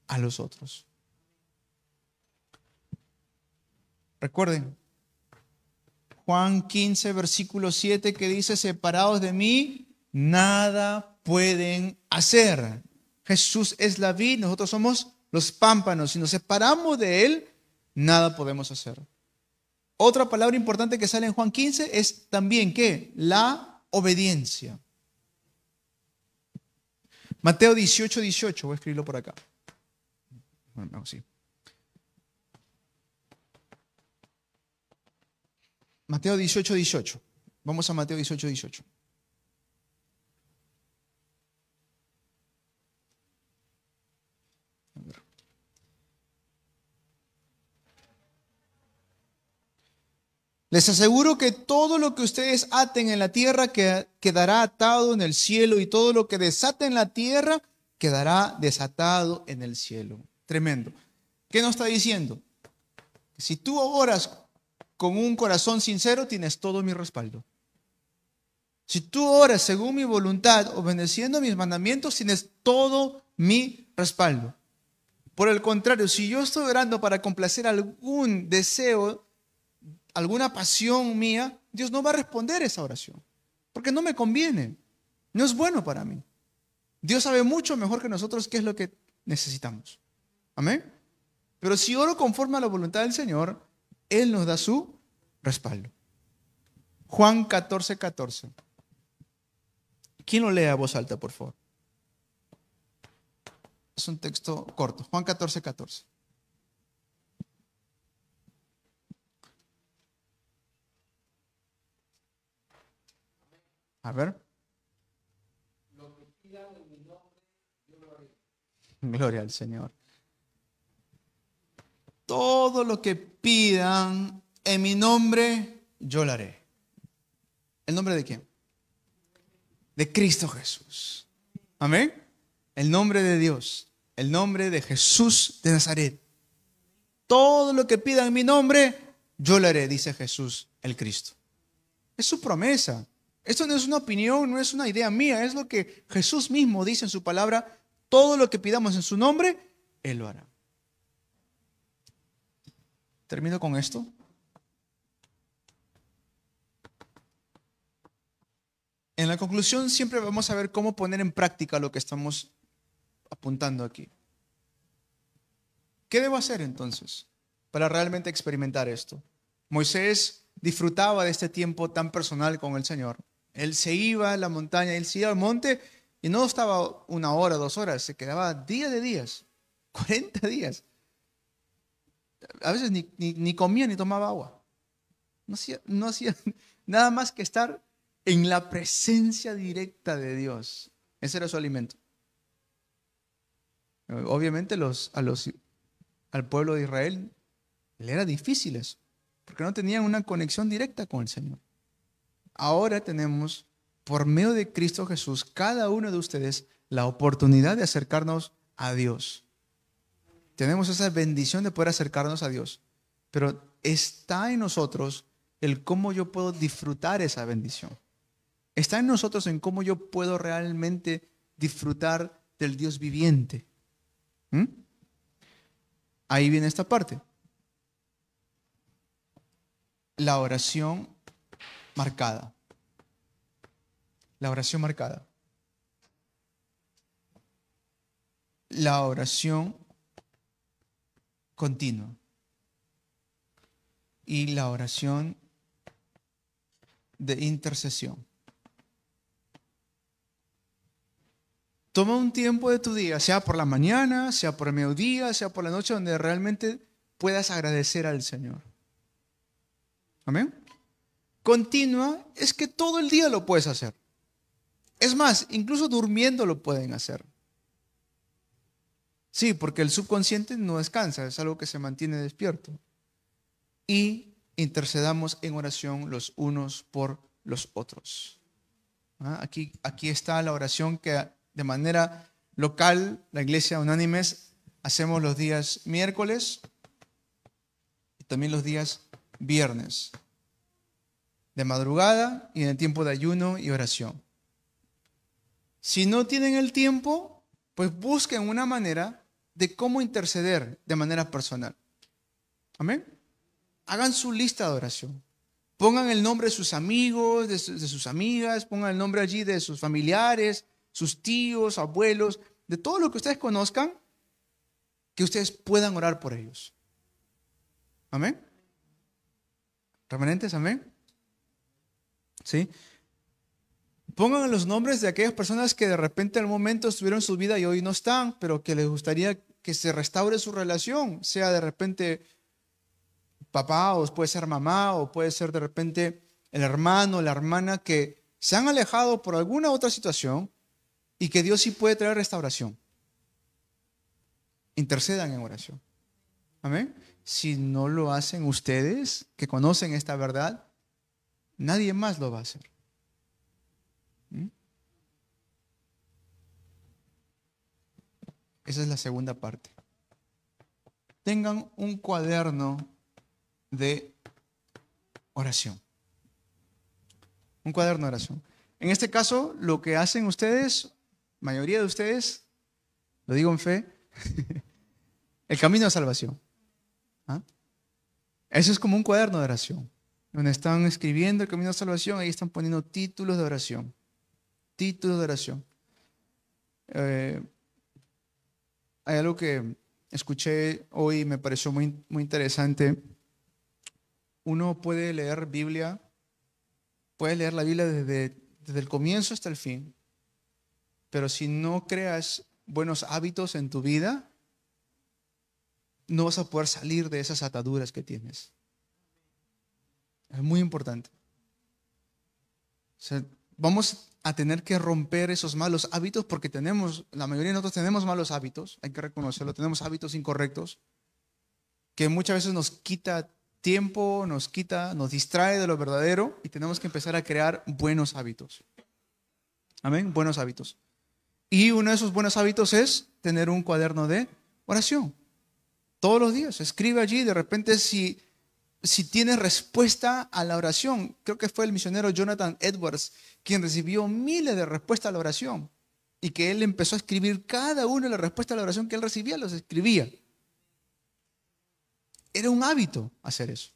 a los otros. Recuerden, Juan 15, versículo 7, que dice, separados de mí, nada pueden hacer. Jesús es la vid, nosotros somos los pámpanos. Si nos separamos de Él, nada podemos hacer. Otra palabra importante que sale en Juan 15 es también, ¿qué? La obediencia. Mateo 18, 18, voy a escribirlo por acá. Bueno, sí. Mateo 18, 18. Vamos a Mateo 18, 18. A ver. Les aseguro que todo lo que ustedes aten en la tierra quedará atado en el cielo, y todo lo que desaten en la tierra quedará desatado en el cielo. Tremendo. ¿Qué nos está diciendo? Si tú oras con un corazón sincero, tienes todo mi respaldo. Si tú oras según mi voluntad, obedeciendo mis mandamientos, tienes todo mi respaldo. Por el contrario, si yo estoy orando para complacer algún deseo, alguna pasión mía, Dios no va a responder esa oración, porque no me conviene, no es bueno para mí. Dios sabe mucho mejor que nosotros qué es lo que necesitamos. Amén. Pero si oro conforme a la voluntad del Señor, Él nos da su respaldo. Juan 14, 14. ¿Quién lo lee a voz alta, por favor? Es un texto corto. Juan 14, 14. A ver. Gloria al Señor. Todo lo que pidan en mi nombre, yo lo haré. ¿El nombre de quién? De Cristo Jesús. Amén. El nombre de Dios. El nombre de Jesús de Nazaret. Todo lo que pidan en mi nombre, yo lo haré, dice Jesús, el Cristo. Es su promesa. Esto no es una opinión, no es una idea mía, es lo que Jesús mismo dice en su palabra. Todo lo que pidamos en su nombre, Él lo hará. Termino con esto. En la conclusión siempre vamos a ver cómo poner en práctica lo que estamos apuntando aquí. ¿Qué debo hacer entonces para realmente experimentar esto? Moisés disfrutaba de este tiempo tan personal con el Señor. Él se iba a la montaña, él se iba al monte y no estaba 1 hora, 2 horas, se quedaba días de días, 40 días. A veces ni comía ni tomaba agua. No hacía nada más que estar en la presencia directa de Dios. Ese era su alimento. Obviamente al pueblo de Israel le era difícil eso, porque no tenían una conexión directa con el Señor. Ahora tenemos, por medio de Cristo Jesús, cada uno de ustedes, la oportunidad de acercarnos a Dios. Tenemos esa bendición de poder acercarnos a Dios, pero está en nosotros el cómo yo puedo disfrutar esa bendición. Está en nosotros en cómo yo puedo realmente disfrutar del Dios viviente. Ahí viene esta parte. La oración marcada. La oración marcada. La oración continua. Y la oración de intercesión. Toma un tiempo de tu día, sea por la mañana, sea por el mediodía, sea por la noche, donde realmente puedas agradecer al Señor. Amén. Continua es que todo el día lo puedes hacer. Es más, incluso durmiendo lo pueden hacer. Sí, porque el subconsciente no descansa, es algo que se mantiene despierto. Y intercedamos en oración los unos por los otros. Aquí está la oración que de manera local, la Iglesia Unánimes, hacemos los días miércoles y también los días viernes, de madrugada y en el tiempo de ayuno y oración. Si no tienen el tiempo, pues busquen una manera de cómo interceder de manera personal. Amén. Hagan su lista de oración. Pongan el nombre de sus amigos, de sus amigas, pongan el nombre allí de sus familiares, sus tíos, abuelos, de todo lo que ustedes conozcan, que ustedes puedan orar por ellos. Amén. ¿Remanentes? Amén. ¿Sí? Pongan los nombres de aquellas personas que de repente en el momento estuvieron en su vida y hoy no están, pero que les gustaría que se restaure su relación, sea de repente papá, o puede ser mamá, o puede ser de repente el hermano, la hermana, que se han alejado por alguna otra situación y que Dios sí puede traer restauración. Intercedan en oración. Amén. Si no lo hacen ustedes, que conocen esta verdad, nadie más lo va a hacer. Esa es la segunda parte. Tengan un cuaderno de oración. Un cuaderno de oración. En este caso, lo que hacen ustedes, mayoría de ustedes, lo digo en fe, el camino de salvación. ¿Ah? Eso es como un cuaderno de oración, donde están escribiendo el camino de salvación, ahí están poniendo títulos de oración. Títulos de oración. Hay algo que escuché hoy y me pareció muy, muy interesante. Uno puede leer la Biblia desde el comienzo hasta el fin, pero si no creas buenos hábitos en tu vida, no vas a poder salir de esas ataduras que tienes. Es muy importante. O sea, vamos a tener que romper esos malos hábitos porque la mayoría de nosotros tenemos malos hábitos, hay que reconocerlo, tenemos hábitos incorrectos que muchas veces nos quita tiempo, nos distrae de lo verdadero y tenemos que empezar a crear buenos hábitos. Amén, buenos hábitos. Y uno de esos buenos hábitos es tener un cuaderno de oración. Todos los días, escribe allí, de repente si tienes respuesta a la oración. Creo que fue el misionero Jonathan Edwards quien recibió miles de respuestas a la oración y que él empezó a escribir cada una de las respuestas a la oración que él recibía, los escribía. Era un hábito hacer eso.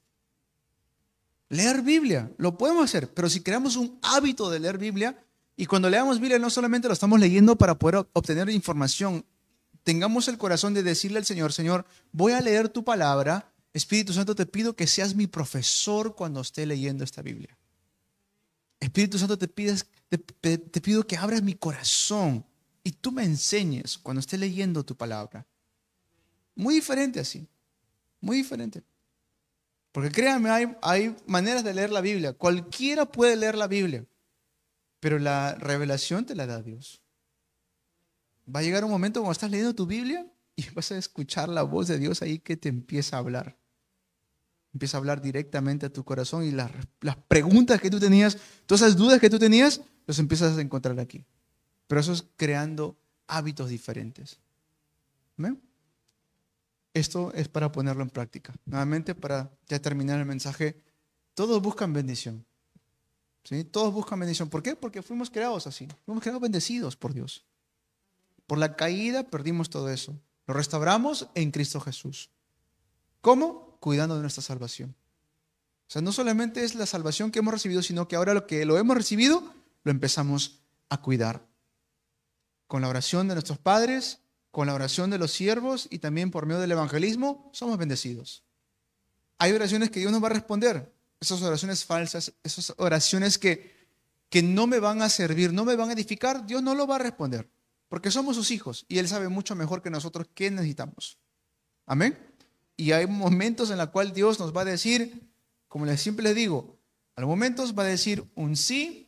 Leer Biblia, lo podemos hacer, pero si creamos un hábito de leer Biblia, y cuando leamos Biblia no solamente lo estamos leyendo para poder obtener información, tengamos el corazón de decirle al Señor, Señor, voy a leer tu palabra, Espíritu Santo, te pido que seas mi profesor cuando esté leyendo esta Biblia. Espíritu Santo, te pido que abras mi corazón y tú me enseñes cuando esté leyendo tu palabra. Muy diferente así, muy diferente. Porque créanme, hay maneras de leer la Biblia. Cualquiera puede leer la Biblia, pero la revelación te la da Dios. Va a llegar un momento cuando estás leyendo tu Biblia y vas a escuchar la voz de Dios ahí que te empieza a hablar. Empieza a hablar directamente a tu corazón y las preguntas que tú tenías, todas esas dudas que tú tenías, los empiezas a encontrar aquí. Pero eso es creando hábitos diferentes. ¿Ven? Esto es para ponerlo en práctica. Nuevamente, para ya terminar el mensaje, todos buscan bendición. ¿Sí? Todos buscan bendición. ¿Por qué? Porque fuimos creados así. Fuimos creados bendecidos por Dios. Por la caída perdimos todo eso. Lo restauramos en Cristo Jesús. ¿Cómo? Cuidando de nuestra salvación. O sea, no solamente es la salvación que hemos recibido, sino que ahora lo que lo hemos recibido, lo empezamos a cuidar. Con la oración de nuestros padres, con la oración de los siervos y también por medio del evangelismo, somos bendecidos. Hay oraciones que Dios nos va a responder. Esas oraciones falsas, esas oraciones que no me van a servir, no me van a edificar, Dios no lo va a responder. Porque somos sus hijos y Él sabe mucho mejor que nosotros qué necesitamos. Amén. Y hay momentos en los cuales Dios nos va a decir, como siempre les digo, a los momentos va a decir un sí,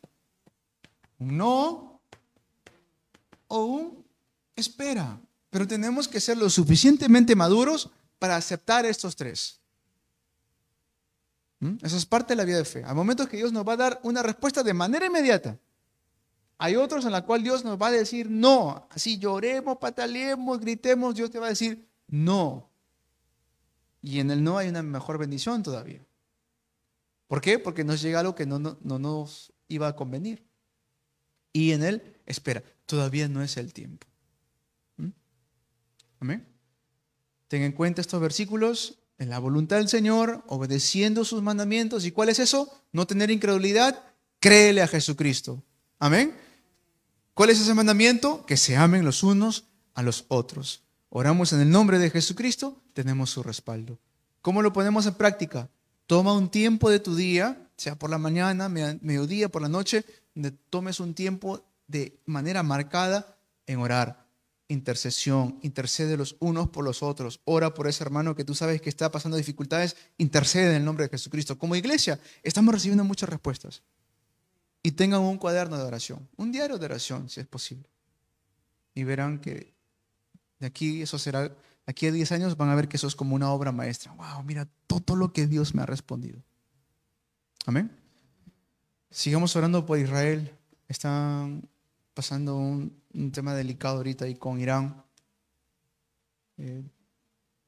un no o un espera. Pero tenemos que ser lo suficientemente maduros para aceptar estos tres. Eso es parte de la vida de fe. Hay momentos que Dios nos va a dar una respuesta de manera inmediata. Hay otros en la cual Dios nos va a decir no. Así lloremos, pataleemos, gritemos, Dios te va a decir no. Y en el no hay una mejor bendición todavía. ¿Por qué? Porque nos llega algo que no nos iba a convenir. Y en él, espera, todavía no es el tiempo. Amén. Ten en cuenta estos versículos en la voluntad del Señor, obedeciendo sus mandamientos. ¿Y cuál es eso? No tener incredulidad. Créele a Jesucristo. Amén. ¿Cuál es ese mandamiento? Que se amen los unos a los otros. Oramos en el nombre de Jesucristo, tenemos su respaldo. ¿Cómo lo ponemos en práctica? Toma un tiempo de tu día, sea por la mañana, mediodía, por la noche, donde tomes un tiempo de manera marcada en orar. Intercesión, intercede los unos por los otros. Ora por ese hermano que tú sabes que está pasando dificultades, intercede en el nombre de Jesucristo. Como iglesia, estamos recibiendo muchas respuestas. Y tengan un cuaderno de oración, un diario de oración, si es posible. Y verán que de aquí, eso será, aquí a 10 años van a ver que eso es como una obra maestra. Wow, mira todo lo que Dios me ha respondido. Amén. Sigamos orando por Israel. Están pasando un tema delicado ahorita ahí con Irán.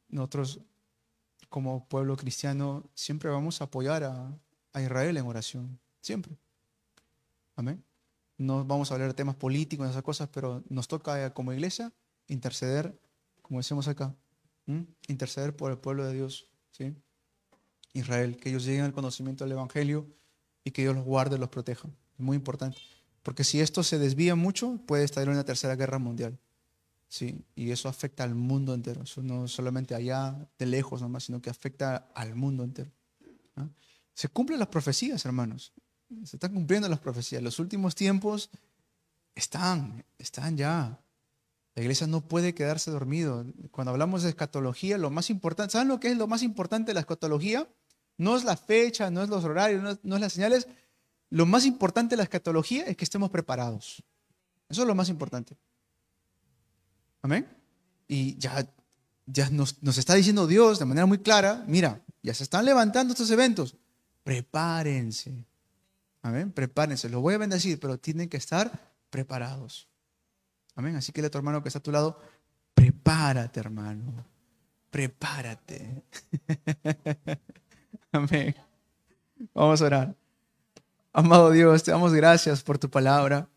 Nosotros, como pueblo cristiano, siempre vamos a apoyar a Israel en oración. Siempre. Amén. No vamos a hablar de temas políticos, esas cosas, pero nos toca como iglesia interceder, como decimos acá, interceder por el pueblo de Dios, ¿sí? Israel, que ellos lleguen al conocimiento del Evangelio y que Dios los guarde y los proteja. Es muy importante, porque si esto se desvía mucho, puede estar en una tercera guerra mundial, ¿sí? Y eso afecta al mundo entero, eso no solamente allá de lejos nomás, sino que afecta al mundo entero, ¿no? Se cumplen las profecías, hermanos. Se están cumpliendo las profecías. Los últimos tiempos están ya. La iglesia no puede quedarse dormido. Cuando hablamos de escatología, lo más importante, ¿saben lo que es lo más importante de la escatología? No es la fecha, no es los horarios, no es las señales. Lo más importante de la escatología es que estemos preparados. Eso es lo más importante. Amén. Y ya nos está diciendo Dios de manera muy clara, mira, ya se están levantando estos eventos. Prepárense. Amén. Prepárense. Los voy a bendecir, pero tienen que estar preparados. Amén. Así que dile a tu hermano que está a tu lado, prepárate, hermano. Prepárate. Amén. Vamos a orar. Amado Dios, te damos gracias por tu palabra.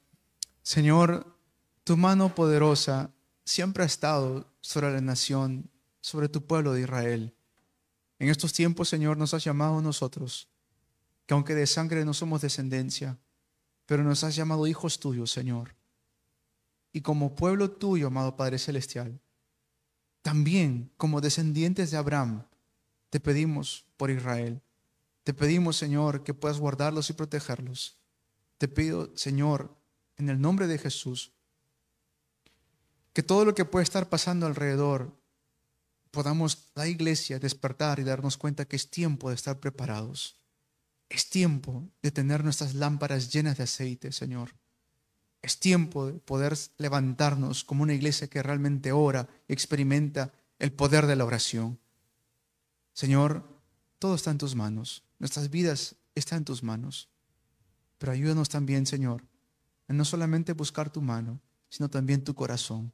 Señor, tu mano poderosa siempre ha estado sobre la nación, sobre tu pueblo de Israel. En estos tiempos, Señor, nos has llamado a nosotros, que aunque de sangre no somos descendencia, pero nos has llamado hijos tuyos, Señor. Y como pueblo tuyo, amado Padre Celestial, también como descendientes de Abraham, te pedimos por Israel. Te pedimos, Señor, que puedas guardarlos y protegerlos. Te pido, Señor, en el nombre de Jesús, que todo lo que puede estar pasando alrededor, podamos, la iglesia, despertar y darnos cuenta que es tiempo de estar preparados. Es tiempo de tener nuestras lámparas llenas de aceite, Señor. Es tiempo de poder levantarnos como una iglesia que realmente ora y experimenta el poder de la oración. Señor, todo está en tus manos. Nuestras vidas están en tus manos. Pero ayúdanos también, Señor, a no solamente buscar tu mano, sino también tu corazón.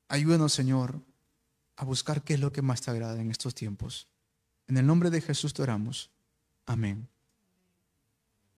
Ayúdanos, Señor, a buscar qué es lo que más te agrada en estos tiempos. En el nombre de Jesús te oramos. Amén.